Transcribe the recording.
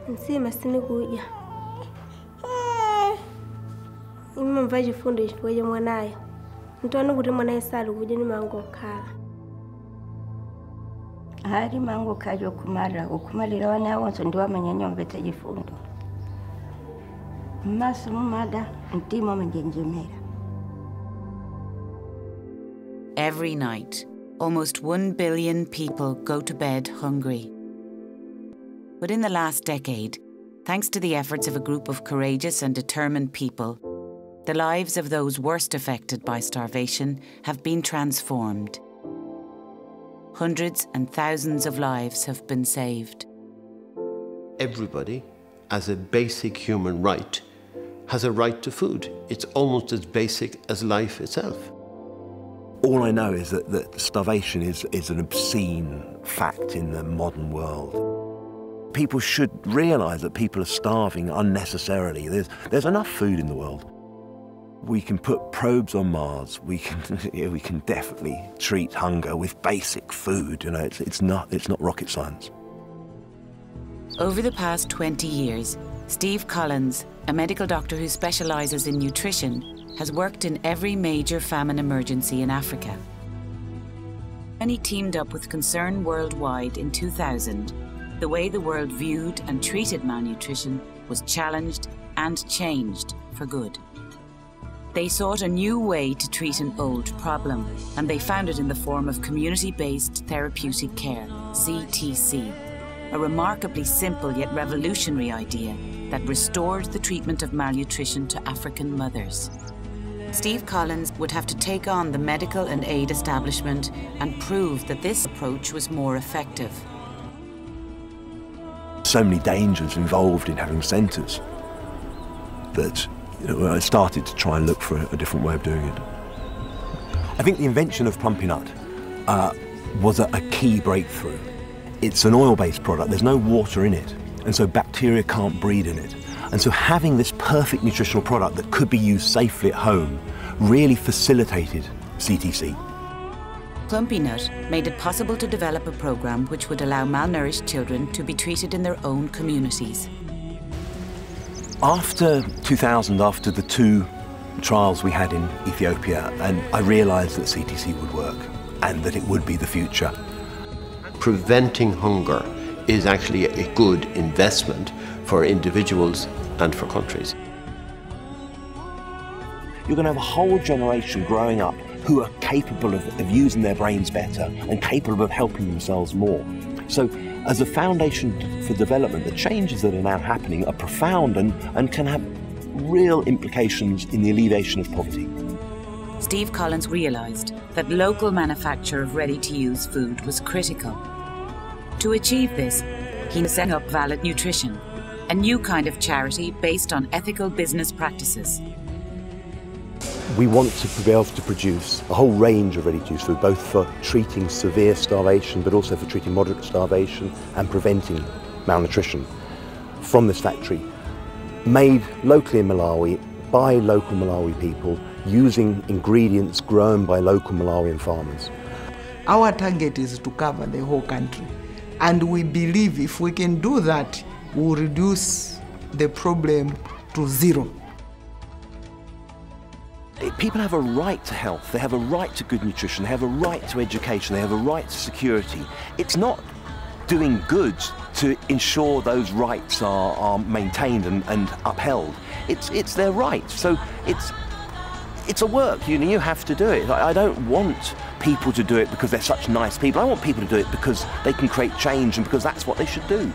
Nsima sinikuja. Imamva chifundo chifukwa cha mwanayo. Ntiona kuti mwanayo sali kudya ni mangokhala. Hari mango kajo kumalira wana wonso ndiwamanya nyombete chifundo. Maso mumada ntima manjenjemera. Every night, almost 1 billion people go to bed hungry. But in the last decade, thanks to the efforts of a group of courageous and determined people, the lives of those worst affected by starvation have been transformed. Hundreds and thousands of lives have been saved. Everybody, as a basic human right, has a right to food. It's almost as basic as life itself. All I know is that starvation is an obscene fact in the modern world. People should realise that people are starving unnecessarily. There's enough food in the world. We can put probes on Mars. We can definitely treat hunger with basic food. You know, it's not rocket science. Over the past 20 years, Steve Collins, a medical doctor who specialises in nutrition, has worked in every major famine emergency in Africa. When he teamed up with Concern Worldwide in 2000, the way the world viewed and treated malnutrition was challenged and changed for good. They sought a new way to treat an old problem, and they found it in the form of community-based therapeutic care, CTC, a remarkably simple yet revolutionary idea that restored the treatment of malnutrition to African mothers. Steve Collins would have to take on the medical and aid establishment and prove that this approach was more effective. So many dangers involved in having centres that I started to try and look for a different way of doing it. I think the invention of Plumpy Nut was a key breakthrough. It's an oil-based product, there's no water in it, and so bacteria can't breed in it. And so having this perfect nutritional product that could be used safely at home really facilitated CTC. Plumpy Nut made it possible to develop a programme which would allow malnourished children to be treated in their own communities. After 2000, after the 2 trials we had in Ethiopia, and I realised that CTC would work and that it would be the future. Preventing hunger is actually a good investment for individuals and for countries. You're going to have a whole generation growing up who are capable of using their brains better and capable of helping themselves more. So as a foundation for development, the changes that are now happening are profound and can have real implications in the alleviation of poverty. Steve Collins realised that local manufacture of ready-to-use food was critical. To achieve this, he set up Valid Nutrition, a new kind of charity based on ethical business practices. We want to be able to produce a whole range of ready-to-use food, both for treating severe starvation, but also for treating moderate starvation and preventing malnutrition from this factory, made locally in Malawi by local Malawi people, using ingredients grown by local Malawian farmers. Our target is to cover the whole country, and we believe if we can do that, we'll reduce the problem to zero. People have a right to health, they have a right to good nutrition, they have a right to education, they have a right to security. It's not doing good to ensure those rights are maintained and upheld. It's their right. So it's a work, you have to do it. I don't want people to do it because they're such nice people. I want people to do it because they can create change and because that's what they should do.